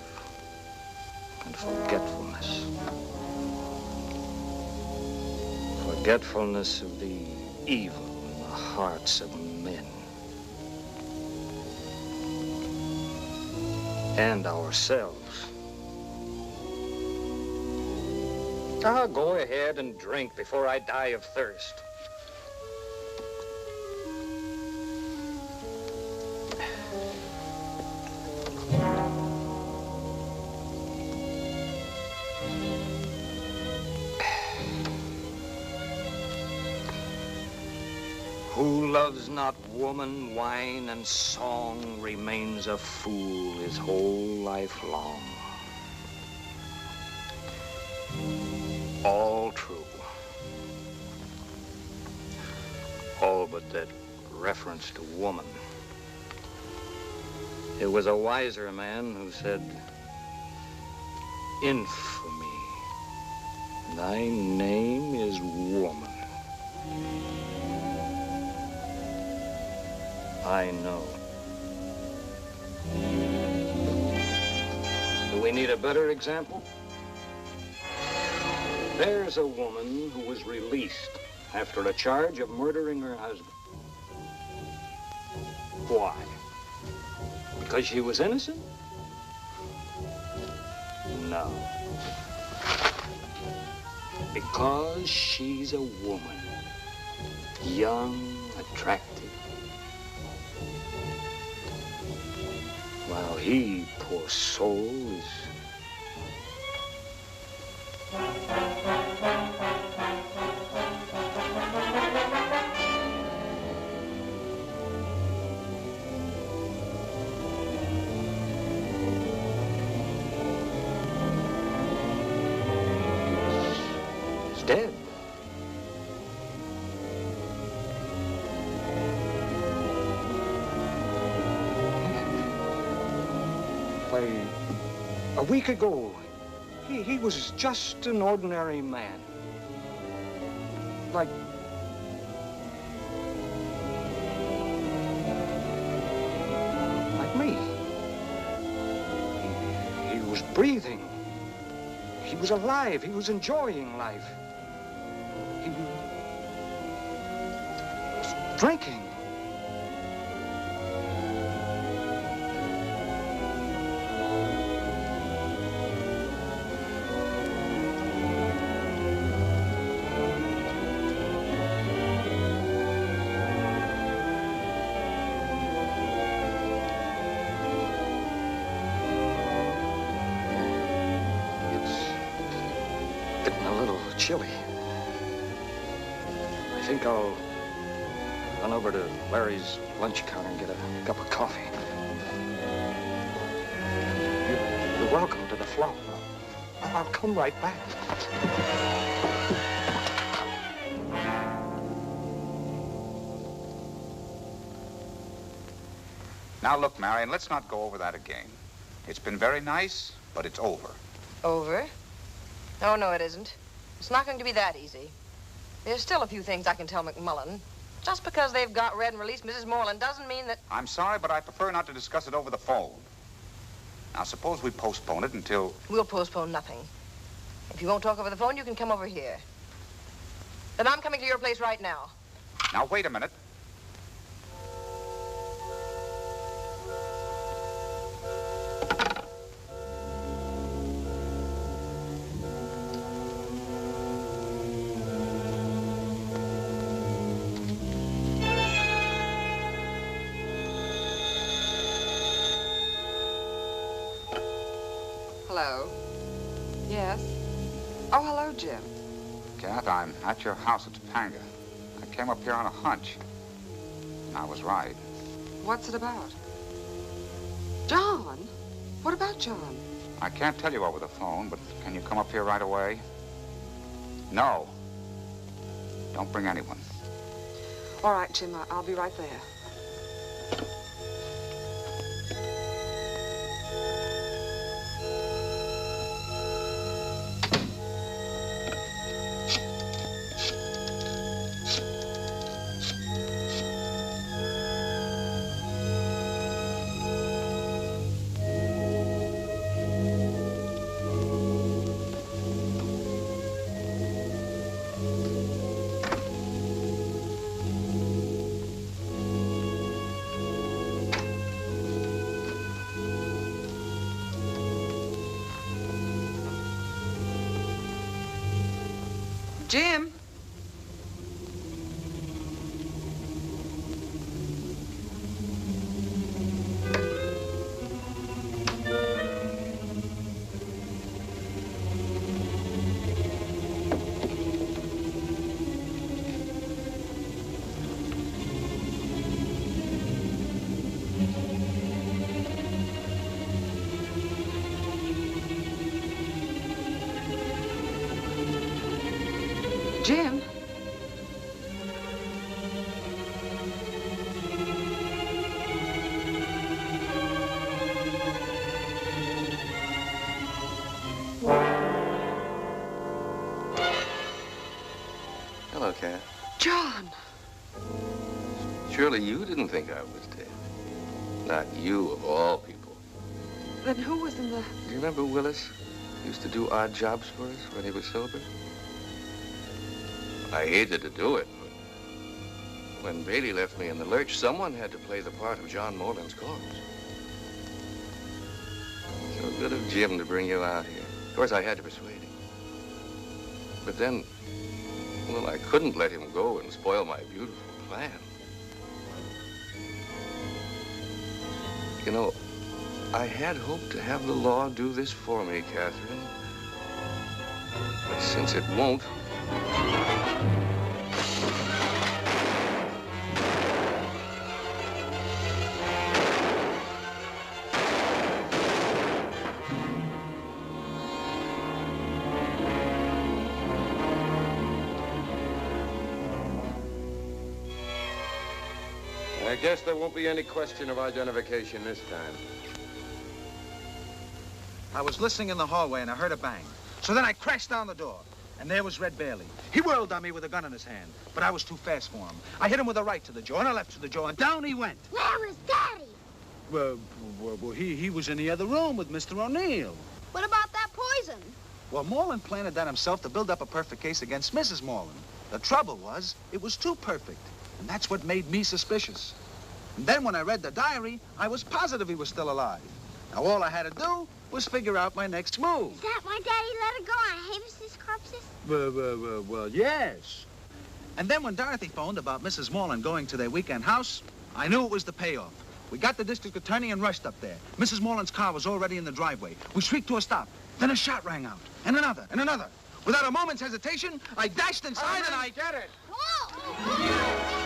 and forgetfulness. Forgetfulness of the evil in the hearts of men. And ourselves. Ah, go ahead and drink before I die of thirst. Who loves not woman, wine, and song remains a fool his whole life long. All true. All but that reference to woman. It was a wiser man who said, "Infamy, thy name is woman." I know. Do we need a better example? There's a woman who was released after a charge of murdering her husband. Why? Because she was innocent? No. Because she's a woman. Young, attractive. While he, poor soul, is... is dead. A week ago, he was just an ordinary man. Like me. He was breathing. He was alive. He was enjoying life. He was drinking. Chilly. I think I'll run over to Larry's lunch counter and get a cup of coffee. You're welcome to the flower. I'll come right back. Now look, Marion, let's not go over that again. It's been very nice, but it's over. Over? Oh, no, it isn't. It's not going to be that easy. There's still a few things I can tell McMullen. Just because they've got red and released Mrs. Moreland doesn't mean that... I'm sorry, but I prefer not to discuss it over the phone. Now, suppose we postpone it until... We'll postpone nothing. If you won't talk over the phone, you can come over here. Then I'm coming to your place right now. Now, wait a minute. Hello. Yes? Oh, hello, Jim. Kath, I'm at your house at Topanga. I came up here on a hunch. And I was right. What's it about? John? What about John? I can't tell you over the phone, but can you come up here right away? No. Don't bring anyone. All right, Jim, I'll be right there. Jim? Jim? Hello, Kat. John! Surely you didn't think I was dead. Not you, of all people. Then who was in the... Do you remember Willis? Used to do odd jobs for us when he was sober? I hated to do it, but when Bailey left me in the lurch, someone had to play the part of John Moreland's corpse. So good of Jim to bring you out here. Of course, I had to persuade him. But then, well, I couldn't let him go and spoil my beautiful plan. You know, I had hoped to have the law do this for me, Catherine. But since it won't, I guess there won't be any question of identification this time. I was listening in the hallway and I heard a bang. So then I crashed down the door. And there was Red Bailey. He whirled on me with a gun in his hand, but I was too fast for him. I hit him with a right to the jaw and a left to the jaw, and down he went. Where was Daddy? Well, he was in the other room with Mr. O'Neill. What about that poison? Well, Moreland planted that himself to build up a perfect case against Mrs. Moreland. The trouble was, it was too perfect. And that's what made me suspicious. And then when I read the diary, I was positive he was still alive. Now, all I had to do was figure out my next move. Is that why Daddy let her go on Havis's corpses? Well, yes. And then when Dorothy phoned about Mrs. Moreland going to their weekend house, I knew it was the payoff. We got the district attorney and rushed up there. Mrs. Moreland's car was already in the driveway. We shrieked to a stop. Then a shot rang out, and another, and another. Without a moment's hesitation, I dashed inside and I... Get it! Whoa!